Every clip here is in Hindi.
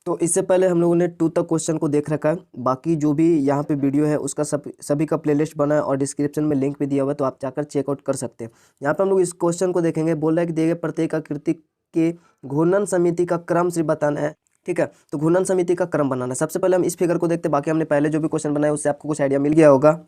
तो इससे पहले हम लोगों ने 2 तक क्वेश्चन को देख रखा है। बाकी जो भी यहाँ पे वीडियो है उसका सभी का प्लेलिस्ट बना है और डिस्क्रिप्शन में लिंक भी दिया हुआ है, तो आप जाकर चेकआउट कर सकते हैं। यहाँ पे हम लोग इस क्वेश्चन को देखेंगे। बोल रहा है कि दिए गए प्रत्येक आकृति के घूर्णन समिति का क्रम से बताना है। ठीक है, तो घूर्णन समिति का क्रम बनाना है। सबसे पहले हम इस फिगर को देखते हैं। बाकी हमने पहले जो भी क्वेश्चन बनाया उससे आपको कुछ आइडिया मिल गया होगा।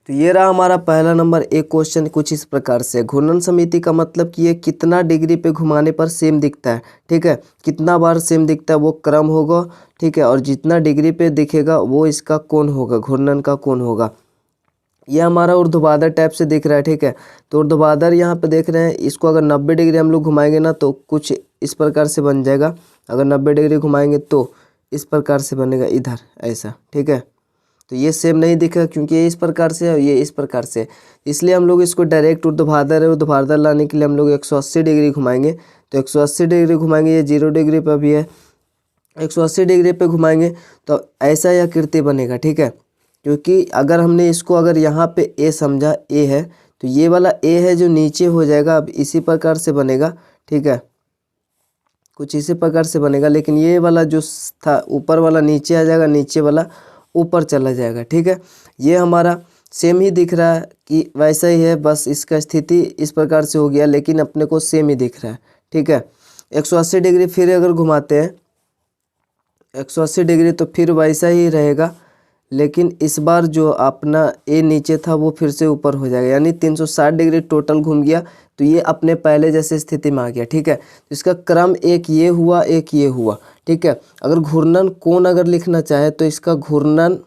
तो ये रहा हमारा पहला नंबर एक क्वेश्चन कुछ इस प्रकार से। घूर्णन समिति का मतलब कि ये कितना डिग्री पे घुमाने पर सेम दिखता है। ठीक है, कितना बार सेम दिखता है वो क्रम होगा। ठीक है, और जितना डिग्री पे दिखेगा वो इसका कोण होगा, घूर्णन का कोण होगा। ये हमारा ऊर्ध्वाधर टाइप से दिख रहा है। ठीक है, तो ऊर्ध्वाधर यहाँ पे देख रहे हैं, इसको अगर 90 डिग्री हम लोग घुमाएंगे ना तो कुछ इस प्रकार से बन जाएगा। अगर 90 डिग्री घुमाएंगे तो इस प्रकार से बनेगा इधर ऐसा। ठीक है, तो ये सेम नहीं दिखेगा क्योंकि ये इस प्रकार से है और ये इस प्रकार से, इसलिए हम लोग इसको डायरेक्ट ऊर्ध्वाधर लाने के लिए हम लोग 180 डिग्री घुमाएंगे। तो 180 डिग्री घुमाएंगे, ये 0 डिग्री पर भी है, 180 डिग्री पे घुमाएंगे तो ऐसा ही आकृति बनेगा। ठीक है, क्योंकि अगर हमने इसको अगर यहाँ पे ए समझा, ए है तो ये वाला ए है जो नीचे हो जाएगा, अब इसी प्रकार से बनेगा। ठीक है, कुछ इसी प्रकार से बनेगा, लेकिन ये वाला जो था ऊपर वाला नीचे आ जाएगा, नीचे वाला ऊपर चला जाएगा। ठीक है, ये हमारा सेम ही दिख रहा है कि वैसा ही है, बस इसका स्थिति इस प्रकार से हो गया, लेकिन अपने को सेम ही दिख रहा है। ठीक है, 180 डिग्री फिर अगर घुमाते हैं 180 डिग्री तो फिर वैसा ही रहेगा, लेकिन इस बार जो अपना ए नीचे था वो फिर से ऊपर हो जाएगा, यानी 360 डिग्री टोटल घूम गया। तो ये अपने पहले जैसे स्थिति में आ गया। ठीक है, तो इसका क्रम एक ये हुआ, एक ये हुआ। ठीक है, अगर घूर्णन कोण अगर लिखना चाहे तो इसका घूर्णन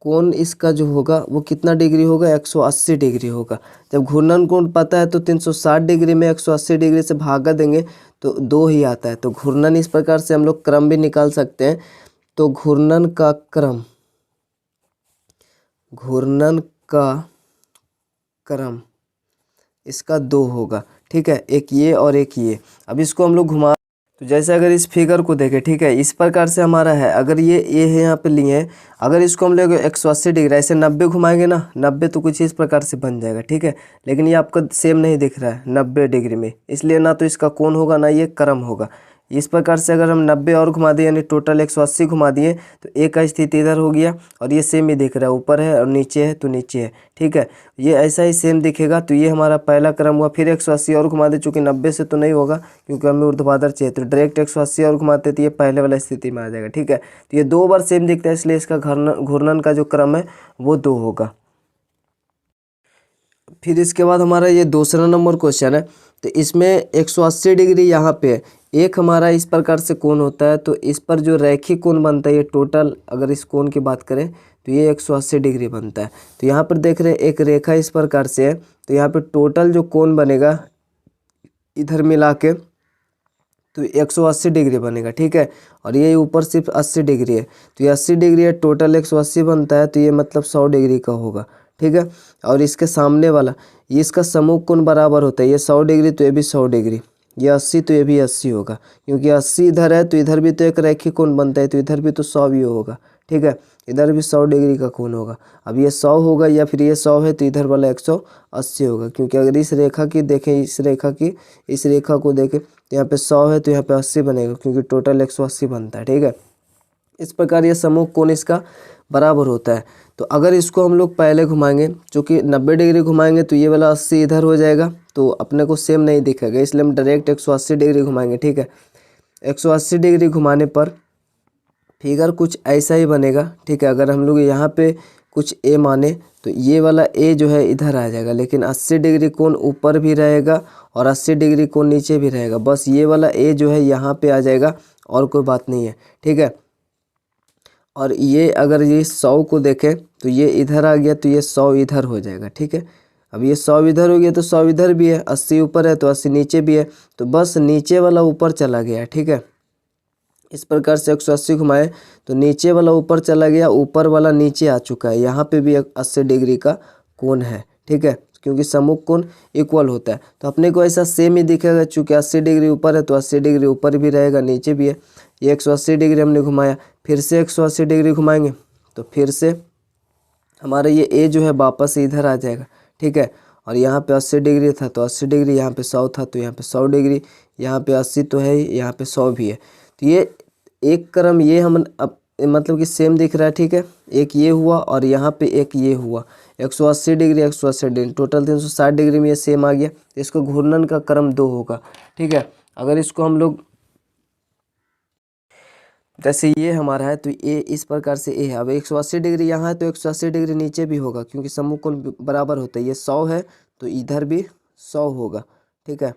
कोण इसका जो होगा वो कितना डिग्री होगा, 180 डिग्री होगा। जब घूर्णन कोण पता है तो 360 डिग्री में 180 डिग्री से भागा देंगे तो 2 ही आता है। तो घूर्णन इस प्रकार से हम लोग क्रम भी निकाल सकते हैं। तो घूर्णन का क्रम इसका 2 होगा। ठीक है, एक ये और एक ये। अब इसको हम लोग घुमा, तो जैसे अगर इस फिगर को देखें, ठीक है, इस प्रकार से हमारा है। अगर ये है यहाँ पे लिए हैं, अगर इसको हम लोग 180 डिग्री ऐसे 90 घुमाएंगे ना, 90 तो कुछ इस प्रकार से बन जाएगा। ठीक है, लेकिन ये आपका सेम नहीं दिख रहा है 90 डिग्री में, इसलिए ना तो इसका कोण होगा ना ये क्रम होगा। इस प्रकार से अगर हम 90 और घुमा दिए यानी टोटल 180 घुमा दिए तो ए का स्थिति इधर हो गया और ये सेम ही दिख रहा है, ऊपर है और नीचे है तो नीचे है। ठीक है, ये ऐसा ही सेम दिखेगा। तो ये हमारा पहला क्रम हुआ। फिर 180 और घुमा दे, चूँकि 90 से तो नहीं होगा क्योंकि हमें ऊर्ध्वाधर चाहिए, तो डायरेक्ट 180 और घुमाते तो ये पहले वाला स्थिति में आ जाएगा। ठीक है, तो ये 2 बार सेम दिखता है, इसलिए इसका घूर्णन का जो क्रम है वो 2 होगा। फिर इसके बाद हमारा ये दूसरा नंबर क्वेश्चन है। तो इसमें 180 डिग्री यहाँ पे है, एक हमारा इस प्रकार से कोण होता है, तो इस पर जो रैखिक कोण बनता है ये टोटल, अगर इस कोण की बात करें तो ये 180 डिग्री बनता है। तो यहाँ पर देख रहे हैं एक रेखा इस प्रकार से है, तो यहाँ पे टोटल जो कोण बनेगा इधर मिला के तो 180 डिग्री बनेगा। ठीक है, और ये ऊपर सिर्फ 80 डिग्री है, तो ये 80 डिग्री है, टोटल 180 बनता है, तो ये मतलब 100 डिग्री का होगा। ठीक है, और इसके सामने वाला ये इसका समूह कोण बराबर होता है, ये 100 डिग्री तो ये भी 100 डिग्री, ये 80 तो ये भी 80 होगा, क्योंकि 80 इधर है तो इधर भी तो एक रैखिक कोण बनता है, तो इधर भी तो 100 भी होगा। ठीक है, इधर भी 100 डिग्री का कोण होगा। अब ये 100 होगा या फिर ये 100 है तो इधर वाला 180 होगा, क्योंकि अगर इस रेखा की देखें, इस रेखा को देखें तो यहाँ पे 100 है तो यहाँ पे 80 बनेगा, क्योंकि टोटल 180 बनता है। ठीक है, इस प्रकार ये समूह कोण इसका बराबर होता है। तो अगर इसको हम लोग पहले घुमाएंगे, चूँकि 90 डिग्री घुमाएंगे तो ये वाला 80 इधर हो जाएगा, तो अपने को सेम नहीं दिखेगा, इसलिए हम डायरेक्ट 180 डिग्री घुमाएंगे। ठीक है, 180 डिग्री घुमाने पर फिगर कुछ ऐसा ही बनेगा। ठीक है, अगर हम लोग यहाँ पे कुछ ए माने तो ये वाला ए जो है इधर आ जाएगा, लेकिन 80 डिग्री कोण ऊपर भी रहेगा और 80 डिग्री कोण नीचे भी रहेगा, बस ये वाला ए जो है यहाँ पे आ जाएगा और कोई बात नहीं है। ठीक है, और ये अगर ये 100 को देखें तो ये इधर आ गया तो ये 100 इधर हो जाएगा। ठीक है, अब ये 100 इधर हो गया तो 100 इधर भी है, 80 ऊपर है तो 80 नीचे भी है, तो बस नीचे वाला ऊपर चला गया। ठीक है, इस प्रकार से 180 घुमाए तो नीचे वाला ऊपर चला गया, ऊपर वाला नीचे आ चुका है, यहाँ पे भी 80 डिग्री का कोण है। ठीक है, क्योंकि समूह कोण इक्वल होता है, तो अपने को ऐसा सेम ही दिखेगा, चूँकि 80 डिग्री ऊपर है तो 80 डिग्री ऊपर भी रहेगा, नीचे भी है। ये 180 डिग्री हमने घुमाया, फिर से 180 डिग्री घुमाएंगे तो फिर से हमारा ये ए जो है वापस इधर आ जाएगा। ठीक है, और यहाँ पे 80 डिग्री था तो 80 डिग्री, यहाँ पे 100 था तो यहाँ पे 100 डिग्री, यहाँ पे 80 तो है ही, यहाँ पे 100 भी है, तो ये एक क्रम ये हम अब मतलब कि सेम दिख रहा है, ठीक है। एक ये हुआ और यहाँ पे एक ये हुआ, 180 डिग्री 180 डिग्री, टोटल 360 डिग्री में ये सेम आ गया। तो इसको घूर्णन का क्रम 2 होगा, ठीक है। अगर इसको हम लोग जैसे ये हमारा है तो ये इस प्रकार से ए है। अब 180 डिग्री यहाँ है तो 180 डिग्री नीचे भी होगा, क्योंकि समूह कोण बराबर होता है। ये 100 है तो इधर भी 100 होगा, ठीक है।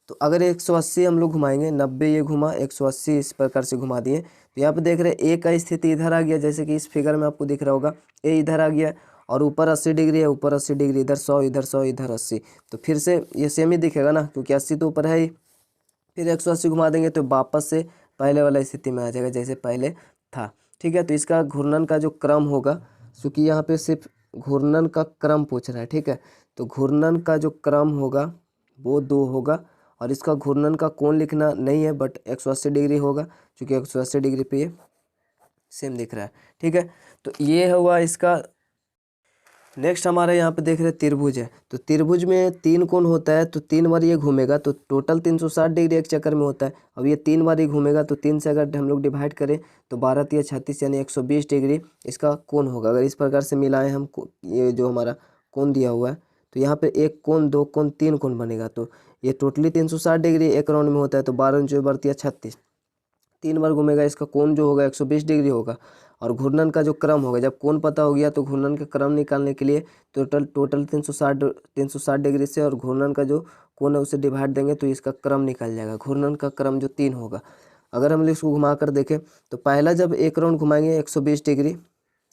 तो अगर 180 हम लोग घुमाएंगे, 90 ये घुमा, 180 इस प्रकार से घुमा दिए, तो यहाँ पे देख रहे हैं ए का स्थिति इधर आ गया, जैसे कि इस फिगर में आपको दिख रहा होगा ए इधर आ गया और ऊपर 80 डिग्री है, ऊपर 80 डिग्री, इधर 100 इधर 100 इधर 80। तो फिर से ये सेम ही दिखेगा ना, क्योंकि 80 तो ऊपर है ही। फिर 180 घुमा देंगे तो वापस से पहले वाला स्थिति में आ जाएगा जैसे पहले था, ठीक है। तो इसका घूर्णन का जो क्रम होगा, क्योंकि यहाँ पे सिर्फ घूर्णन का क्रम पूछ रहा है, ठीक है। तो घूर्णन का जो क्रम होगा वो 2 होगा, और इसका घूर्णन का कोण लिखना नहीं है, बट 180 डिग्री होगा, क्योंकि 180 डिग्री पे ये सेम दिख रहा है, ठीक है। तो ये हुआ इसका। नेक्स्ट हमारे यहाँ पे देख रहे हैं त्रिभुज है। तो त्रिभुज में 3 कोण होता है, तो 3 बार ये घूमेगा, तो टोटल 360 डिग्री एक चक्कर में होता है। अब ये 3 बार ही घूमेगा, तो 3 से अगर हम लोग डिवाइड करें तो 12 तिया 36 यानी 120 डिग्री इसका कोण होगा। अगर इस प्रकार से मिलाएं हम ये जो हमारा कोण दिया हुआ है, तो यहाँ पे 1 कोण 2 कोण 3 कोण बनेगा। तो ये टोटली 360 डिग्री एक राउंड में होता है। तो 12 जो 36 3 बार घूमेगा, इसका कोण जो होगा 120 डिग्री होगा। और घूर्णन का जो क्रम होगा, जब कोण पता हो गया तो घूर्णन का क्रम निकालने के लिए टोटल 360 डिग्री से और घूर्णन का जो कोण है उसे डिवाइड देंगे तो इसका क्रम निकल जाएगा। घूर्णन का क्रम जो 3 होगा। अगर हम इसको घुमा कर देखें तो पहला जब एक राउंड घुमाएंगे 120 डिग्री,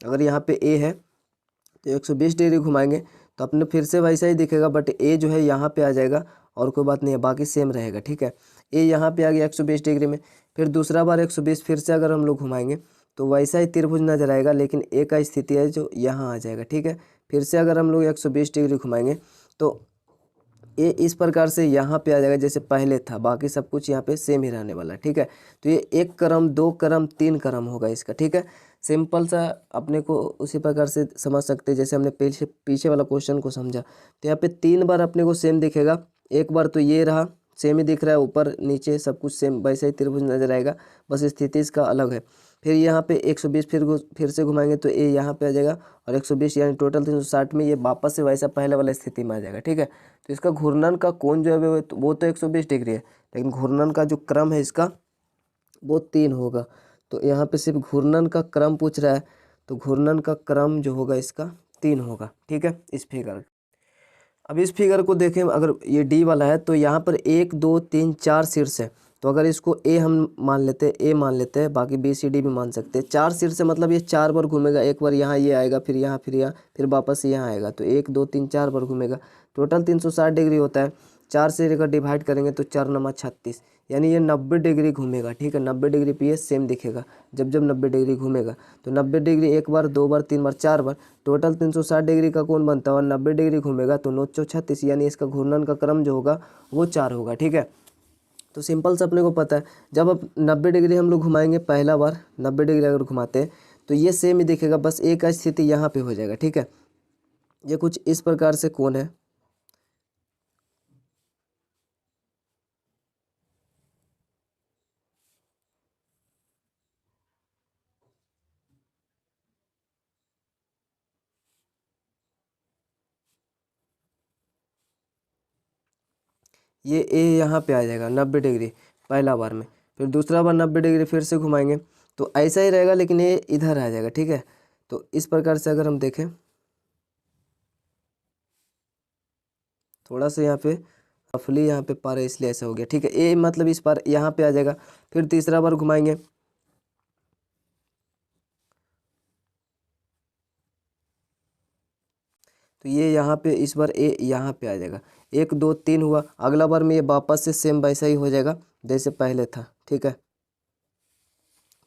अगर यहाँ पे ए है तो 120 डिग्री घुमाएंगे तो अपने फिर से वैसा ही दिखेगा, बट ए जो है यहाँ पे आ जाएगा और कोई बात नहीं है, बाकी सेम रहेगा, ठीक है। ए यहाँ पे आ गया 120 डिग्री में। फिर दूसरा बार 120 फिर से अगर हम लोग घुमाएंगे तो वैसा ही त्रिभुज नजर आएगा, लेकिन ए का स्थिति है जो यहाँ आ जाएगा, ठीक है। फिर से अगर हम लोग 120 डिग्री घुमाएंगे तो ये इस प्रकार से यहाँ पे आ जाएगा जैसे पहले था, बाकी सब कुछ यहाँ पे सेम ही रहने वाला है, ठीक है। तो ये 1 क्रम 2 क्रम 3 क्रम होगा इसका, ठीक है। सिंपल सा अपने को उसी प्रकार से समझ सकते हैं जैसे हमने पीछे वाला क्वेश्चन को समझा। तो यहाँ पे 3 बार अपने को सेम दिखेगा। एक बार तो ये रहा सेम ही दिख रहा है, ऊपर नीचे सब कुछ सेम वैसे ही त्रिभुज नजर आएगा, बस स्थिति इसका अलग है। फिर यहाँ पे 120 फिर से घुमाएंगे तो ये यहाँ पे आ जाएगा, और 120 यानी टोटल 360 में ये वापस से वैसा पहले वाला स्थिति में आ जाएगा, ठीक है। तो इसका घूर्णन का कोण जो है वो तो 120 डिग्री है, लेकिन घूर्णन का जो क्रम है इसका वो 3 होगा। तो यहाँ पे सिर्फ घूर्णन का क्रम पूछ रहा है, तो घूर्णन का क्रम जो होगा इसका 3 होगा, ठीक है। इस फिगर अब इस फिगर को देखें, अगर ये डी वाला है तो यहाँ पर 1 2 3 4 शीर्ष है। तो अगर इसको ए हम मान लेते हैं, ए मान लेते हैं, बाकी बी सी डी भी मान सकते हैं। 4 शीर्ष है मतलब ये 4 बार घूमेगा, एक बार यहाँ ये आएगा, फिर यहाँ, फिर यहाँ, फिर वापस यहाँ आएगा। तो 1 2 3 4 बार घूमेगा, टोटल 360 डिग्री होता है। 4 से अगर डिवाइड करेंगे तो 4 नमा 36 यानी ये 90 डिग्री घूमेगा, ठीक है। 90 डिग्री पे ये सेम दिखेगा जब 90 डिग्री घूमेगा। तो 90 डिग्री एक बार, 2 बार, 3 बार, 4 बार, टोटल 360 डिग्री का कोण बनता है। और 90 डिग्री घूमेगा तो 9 चौ 36 यानी इसका घूर्णन का क्रम जो होगा वो 4 होगा, ठीक है। तो सिंपल से अपने को पता है, जब अब 90 डिग्री हम लोग घुमाएंगे, पहला बार 90 डिग्री अगर घुमाते हैं तो ये सेम ही दिखेगा, बस ए का स्थिति यहाँ पे हो जाएगा, ठीक है। ये कुछ इस प्रकार से कोण है। ये ए यहाँ पे आ जाएगा 90 डिग्री पहला बार में, फिर दूसरा बार 90 डिग्री फिर से घुमाएंगे तो ऐसा ही रहेगा, लेकिन ये इधर आ जाएगा, ठीक है। तो इस प्रकार से अगर हम देखें, थोड़ा सा यहाँ पे रफली यहाँ पे पार है इसलिए ऐसा हो गया, ठीक है। ए मतलब इस पार यहाँ पे आ जाएगा, फिर तीसरा बार घुमाएंगे तो ये यहाँ पे इस बार ए यहाँ पे आ जाएगा। 1 2 3 हुआ, अगला बार में ये वापस से सेम वैसा ही हो जाएगा जैसे पहले था, ठीक है।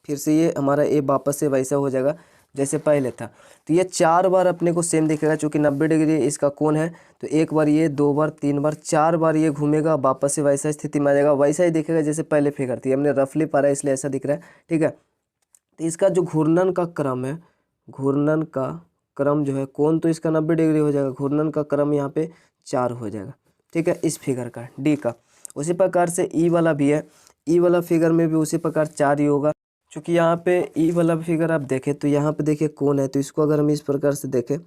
फिर से ये हमारा ए वापस से वैसा हो जाएगा जैसे पहले था। तो ये 4 बार अपने को सेम दिखेगा, चूँकि 90 डिग्री इसका कोण है। तो एक बार ये, 2 बार, 3 बार, 4 बार ये घूमेगा, वापस से वैसा स्थिति में आ जाएगा, वैसा ही दिखेगा जैसे पहले फिगर थी। हमने रफली पारा इसलिए ऐसा दिख रहा है, ठीक है। तो इसका जो घूर्णन का क्रम है, घूर्णन का क्रम जो है, कोण तो इसका 90 डिग्री हो जाएगा, घूर्णन का क्रम यहाँ पे 4 हो जाएगा, ठीक है। इस फिगर का डी का। उसी प्रकार से ई वाला भी है। ई वाला फिगर में भी उसी प्रकार 4 ही होगा। क्योंकि यहाँ पे ई वाला फिगर आप देखें तो यहाँ पे देखिए कोण है, तो इसको अगर हम इस प्रकार से देखें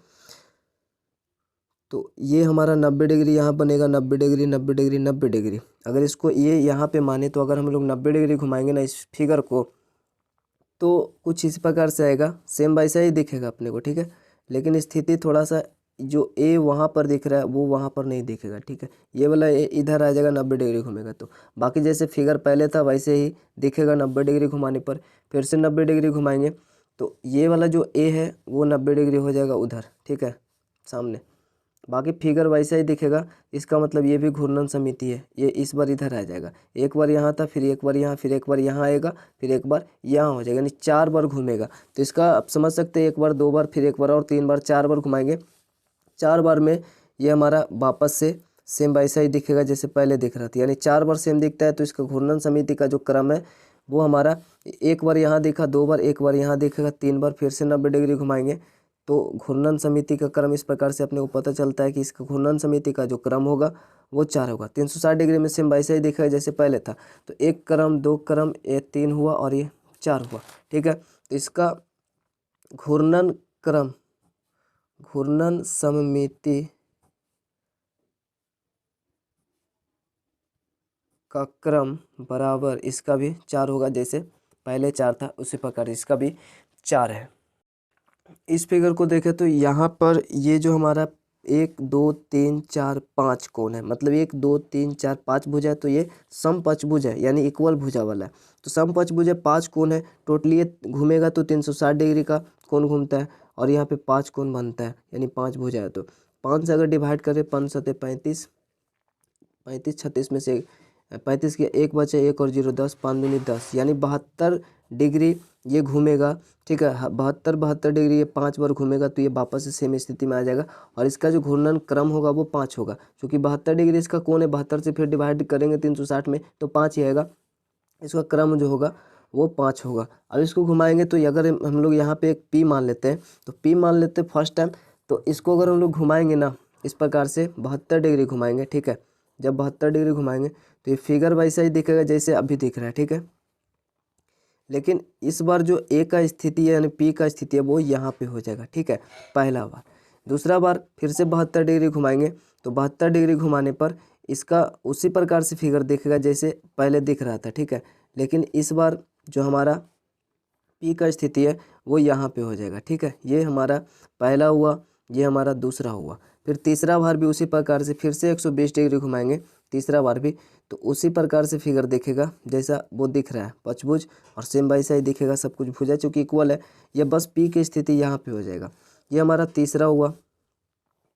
तो ये हमारा 90 डिग्री यहाँ बनेगा, 90 डिग्री 90 डिग्री 90 डिग्री। अगर इसको ये यहाँ पे माने तो अगर हम लोग 90 डिग्री घुमाएंगे ना इस फिगर को तो कुछ इस प्रकार से आएगा, सेम वैसा ही दिखेगा अपने को, ठीक है। लेकिन स्थिति थोड़ा सा जो ए वहाँ पर दिख रहा है वो वहाँ पर नहीं दिखेगा, ठीक है। ये वाला ए इधर आ जाएगा 90 डिग्री घूमेगा, तो बाकी जैसे फिगर पहले था वैसे ही दिखेगा 90 डिग्री घुमाने पर। फिर से 90 डिग्री घुमाएंगे तो ये वाला जो ए है वो 90 डिग्री हो जाएगा उधर, ठीक है, सामने। बाकी फिगर वैसा ही दिखेगा। इसका मतलब ये भी घूर्णन समिति है, ये इस बार इधर आ जाएगा, एक बार यहाँ था, फिर एक बार यहाँ, फिर एक बार यहाँ आएगा, फिर एक बार यहाँ हो जाएगा, यानी 4 बार घूमेगा। तो इसका आप समझ सकते हैं, एक बार, 2 बार, फिर एक बार और 3 बार, 4 बार घुमाएंगे। 4 बार में ये हमारा वापस से सेम वैसा ही दिखेगा जैसे पहले दिख रहा था, यानी 4 बार सेम दिखता है। तो इसका घूर्णन समिति का जो क्रम है वो हमारा एक बार यहाँ दिखा, 2 बार, एक बार यहाँ दिखेगा, 3 बार फिर से 90 डिग्री घुमाएंगे। तो घूर्णन समिति का क्रम इस प्रकार से अपने को पता चलता है कि इसका घूर्णन समिति का जो क्रम होगा वो 4 होगा। 360 डिग्री में सेम वैसा ही दिखेगा जैसे पहले था। तो 1 क्रम, 2 क्रम, ये 3 हुआ और ये 4 हुआ, ठीक है। तो इसका घूर्णन क्रम, घूर्णन सममिति का क्रम बराबर इसका भी 4 होगा, जैसे पहले 4 था उसी प्रकार इसका भी 4 है। इस फिगर को देखें तो यहाँ पर ये जो हमारा 1 2 3 4 5 कोण है, मतलब 1 2 3 4 5 भुजा है, तो ये समपंचभुज है, यानी इक्वल भुजा वाला है। तो समपंचभुज है, 5 कोण है, टोटली ये घूमेगा तो 360 डिग्री का कोण घूमता है, और यहाँ पे 5 कोण बनता है, यानी 5 भुजा है। तो 5 से अगर डिवाइड करें, 5 सते 35, 35 36 में से 35 के 1 बचे, 1 और 0 10, 5 दूनी 10, यानी 72 डिग्री ये घूमेगा, ठीक है। 72 डिग्री ये 5 बार घूमेगा, तो ये वापस से सेम स्थिति में आ जाएगा। और इसका जो घूर्णन क्रम होगा वो 5 होगा, क्योंकि 72 डिग्री इसका कोण है, 72 से फिर डिवाइड करेंगे 360 में तो 5 ही आएगा। इसका क्रम जो होगा वो 5 होगा। अब इसको घुमाएंगे तो अगर हम लोग यहाँ पे एक पी मान लेते हैं, तो पी मान लेते हैं फर्स्ट टाइम। तो इसको अगर हम लोग घुमाएंगे ना इस प्रकार से 72 डिग्री घुमाएंगे, ठीक है। जब 72 डिग्री घुमाएंगे तो ये फिगर वैसा ही दिखेगा जैसे अभी दिख रहा है, ठीक है। लेकिन इस बार जो ए का स्थिति है, यानी पी का स्थिति है, वो यहाँ पे हो जाएगा, ठीक है, पहला बार। दूसरा बार फिर से 72 डिग्री घुमाएंगे, तो 72 डिग्री घुमाने पर इसका उसी प्रकार से फिगर दिखेगा जैसे पहले दिख रहा था, ठीक है। लेकिन इस बार जो हमारा पी का स्थिति है वो यहाँ पे हो जाएगा, ठीक है। ये हमारा पहला हुआ, ये हमारा दूसरा हुआ। फिर तीसरा बार भी उसी प्रकार से फिर से 120 डिग्री घुमाएंगे, तीसरा बार भी, तो उसी प्रकार से फिगर दिखेगा जैसा वो दिख रहा है, पंचभुज, और सेम वैसा ही दिखेगा, सब कुछ भुजा चूँकि इक्वल है। ये बस पी की स्थिति यहाँ पे हो जाएगा। ये हमारा तीसरा हुआ।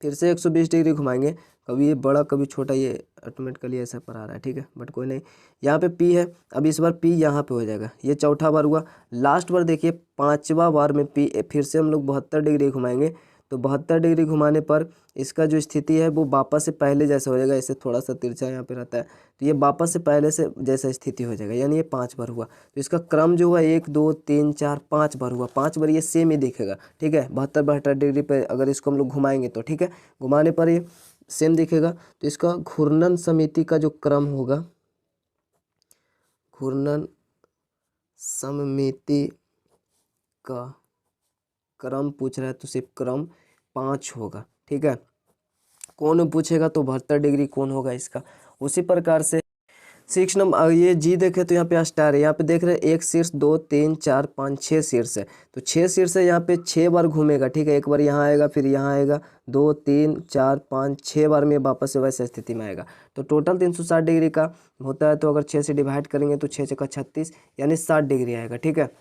फिर से 120 डिग्री घुमाएंगे, कभी ये बड़ा कभी छोटा, ये ऑटोमेटिकली ऐसा पर आ रहा है, ठीक है, बट कोई नहीं। यहाँ पे पी है, अब इस बार पी यहाँ पे हो जाएगा। ये चौथा बार हुआ। लास्ट बार देखिए 5वां बार में पी फिर से हम लोग 72 डिग्री घुमाएंगे, तो 72 डिग्री घुमाने पर इसका जो स्थिति है वो वापस से पहले जैसा हो जाएगा। ऐसे थोड़ा सा तिरछा यहाँ पे रहता है, तो ये वापस से पहले से जैसा स्थिति हो जाएगा, यानी ये 5 बार हुआ। तो इसका क्रम जो हुआ 1 2 3 4 5 बार हुआ, 5 बार ये सेम ही दिखेगा, ठीक है। 72 डिग्री पे अगर इसको हम लोग घुमाएंगे तो, ठीक है, घुमाने पर ये सेम दिखेगा। तो इसका घूर्णन समिति का जो क्रम होगा, घूर्णन सममिति का क्रम पूछ रहा है तो सिर्फ क्रम 5 होगा, ठीक है। कोण पूछेगा तो 72 डिग्री कोण होगा इसका। उसी प्रकार से 6 नंबर ये जी देखे तो यहाँ पे स्टार है, यहाँ पे देख रहे हैं 1 शीर्ष 2 3 4 5 6 शीर्ष है, तो 6 शीर्ष है, यहाँ पे 6 बार घूमेगा, ठीक है। एक बार यहाँ आएगा, फिर यहाँ आएगा, 2 3 4 5 6 बार में वापस से वैसे स्थिति में आएगा। तो टोटल 360 डिग्री का होता है, तो अगर 6 से डिवाइड करेंगे तो 6 छक्का 36, यानी 60 डिग्री आएगा, ठीक है।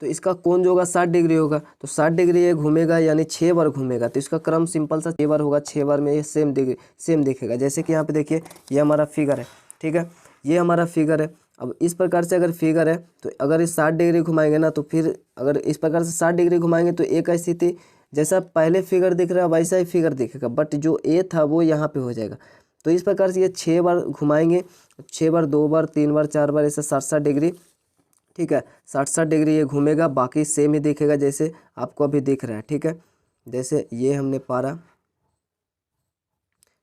तो इसका कोण जो होगा 60 डिग्री होगा, तो 60 डिग्री ये घूमेगा, यानी 6 बार घूमेगा। तो इसका क्रम सिंपल सा 6 बार होगा, 6 बार में ये सेम दिखेगा। जैसे कि यहाँ पे देखिए ये हमारा फिगर है, ठीक है, ये हमारा फिगर है। अब इस प्रकार से अगर फिगर है तो अगर इस 60 डिग्री घुमाएंगे ना, तो फिर अगर इस प्रकार से 60 डिग्री घुमाएंगे तो एक स्थिति जैसा पहले फिगर दिख रहा है वैसा ही फिगर दिखेगा, बट जो ए था वो यहाँ पे हो जाएगा। तो इस प्रकार से ये 6 बार घुमाएंगे, 6 बार, 2 बार, 3 बार, 4 बार, ऐसे 60 डिग्री, ठीक है, 60 डिग्री ये घूमेगा। बाकी सेम ही दिखेगा जैसे आपको अभी दिख रहा है, ठीक है। जैसे ये हमने पारा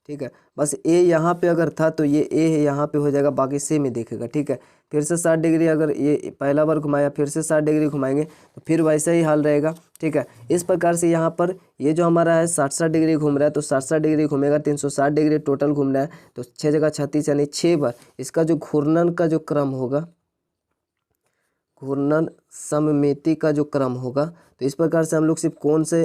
ठीक है। बस ए यहाँ पे अगर था तो ये ए है यहाँ पे हो जाएगा, बाकी सेम ही देखेगा। ठीक है। फिर से 60 डिग्री अगर ये पहला बार घुमाया, फिर से 60 डिग्री घुमाएंगे तो फिर वैसा ही हाल रहेगा। ठीक है। इस प्रकार से यहाँ पर ये जो हमारा है 60 डिग्री घूम रहा है, तो 60 डिग्री घूमेगा, 360 डिग्री टोटल घूमना है, तो 6 जगह 36 यानी 6 बार इसका जो घूर्णन का जो क्रम होगा, घूर्णन सममिति का जो क्रम होगा, तो इस प्रकार से हम लोग सिर्फ कोण से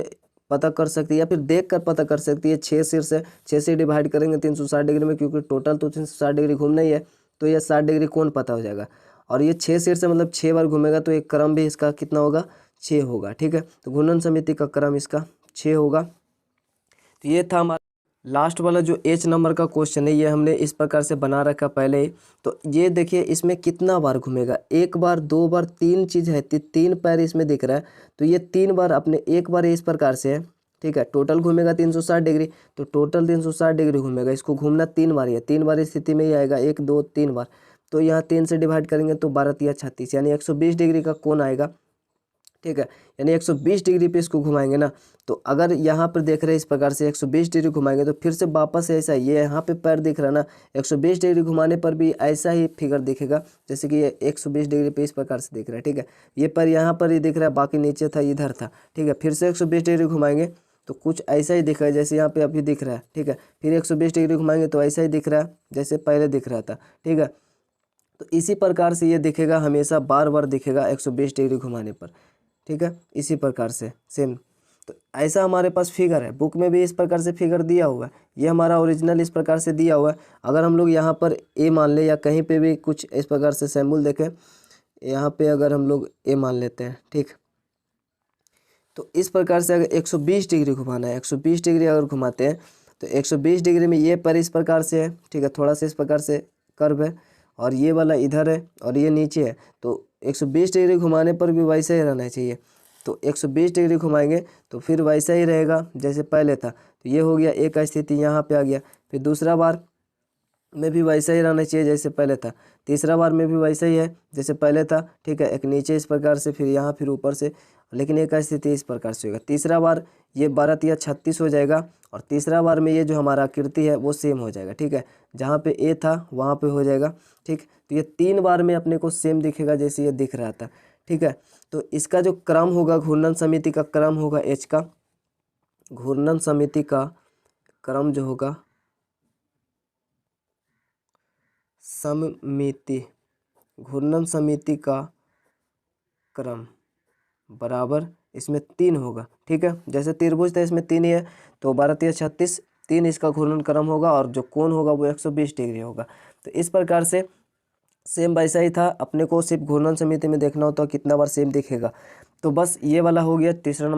पता कर सकते हैं या फिर देख कर पता कर सकती है। 6 शीर्ष है, 6 से डिवाइड करेंगे 360 डिग्री में, क्योंकि टोटल तो 360 डिग्री घूमना ही है, तो ये 60 डिग्री कोण पता हो जाएगा। और ये 6 शीर्ष है मतलब 6 बार घूमेगा, तो एक क्रम भी इसका कितना होगा, 6 होगा। ठीक है। तो घूर्णन समिति का क्रम इसका 6 होगा। तो ये था हमारा लास्ट वाला जो एच नंबर का क्वेश्चन है, ये हमने इस प्रकार से बना रखा पहले ही। तो ये देखिए इसमें कितना बार घूमेगा, 1 बार 2 बार 3 चीज़ है, 3 पैर इसमें दिख रहा है, तो ये 3 बार अपने एक बार इस प्रकार से है। ठीक है। टोटल घूमेगा 360 डिग्री, तो टोटल 360 डिग्री घूमेगा, इसको घूमना 3 बार ही है, 3 बार स्थिति में ही आएगा, 1 2 3 बार। तो यहाँ 3 से डिवाइड करेंगे तो 12 या 36 यानी 120 डिग्री का कोण आएगा। ठीक है। यानी 120 डिग्री पे इसको घुमाएंगे ना, तो अगर यहाँ पर देख रहे हैं इस प्रकार से 120 डिग्री घुमाएंगे तो फिर से वापस ऐसा ये यहाँ पे पैर दिख रहा है ना, 120 डिग्री घुमाने पर भी ऐसा ही फिगर दिखेगा, जैसे कि ये 120 डिग्री पे इस प्रकार से दिख रहा है। ठीक है। ये पैर यहाँ पर ही दिख रहा है, बाकी नीचे था, इधर था। ठीक है। फिर से 120 डिग्री घुमाएंगे तो कुछ ऐसा ही दिख रहा है जैसे यहाँ पे अभी दिख रहा है। ठीक है। फिर 120 डिग्री घुमाएंगे तो ऐसा ही दिख रहा है जैसे पहले दिख रहा था। ठीक है। तो इसी प्रकार से ये दिखेगा, हमेशा बार बार दिखेगा 120 डिग्री घुमाने पर। ठीक है। इसी प्रकार से सेम, तो ऐसा हमारे पास फिगर है, बुक में भी इस प्रकार से फिगर दिया हुआ है, ये हमारा ओरिजिनल इस प्रकार से दिया हुआ है। अगर हम लोग यहाँ पर ए मान ले या कहीं पे भी कुछ इस प्रकार से सैम्पल देखें, यहाँ पे अगर हम लोग ए मान लेते हैं, ठीक, तो इस प्रकार से अगर 120 डिग्री घुमाना है, 120 डिग्री अगर घुमाते हैं तो 120 डिग्री में ये पर इस प्रकार से है। ठीक है। थोड़ा सा इस प्रकार से कर्व है और ये वाला इधर है और ये नीचे है, तो 120 डिग्री घुमाने पर भी वैसा ही रहना चाहिए। तो 120 डिग्री घुमाएंगे तो फिर वैसा ही रहेगा जैसे पहले था। तो ये हो गया एक स्थिति, यहाँ पे आ गया। फिर दूसरा बार में भी वैसा ही रहना चाहिए जैसे पहले था, तीसरा बार में भी वैसा ही है जैसे पहले था। ठीक है। एक नीचे इस प्रकार से, फिर यहाँ, फिर ऊपर से, लेकिन एक स्थिति इस प्रकार से होगा। तीसरा बार ये 12 या 36 हो जाएगा और तीसरा बार में ये जो हमारा आकृति है वो सेम हो जाएगा। ठीक है। जहाँ पे ए था वहाँ पे हो जाएगा। ठीक। तो ये 3 बार में अपने को सेम दिखेगा जैसे ये दिख रहा था। ठीक है। तो इसका जो क्रम होगा, घूर्णन समिति का क्रम होगा एच का, घूर्णन समिति का क्रम जो होगा, सममिति, घूर्णन समिति का क्रम बराबर इसमें 3 होगा। ठीक है। जैसे त्रिभुज था इसमें 3 ही है, तो 12 या 36, 3 इसका घूर्णन क्रम होगा और जो कोण होगा वो 120 डिग्री होगा। तो इस प्रकार से सेम वैसा ही था, अपने को सिर्फ घूर्णन समिति में देखना होता है कितना बार सेम दिखेगा। तो बस ये वाला हो गया तीसरा नंबर।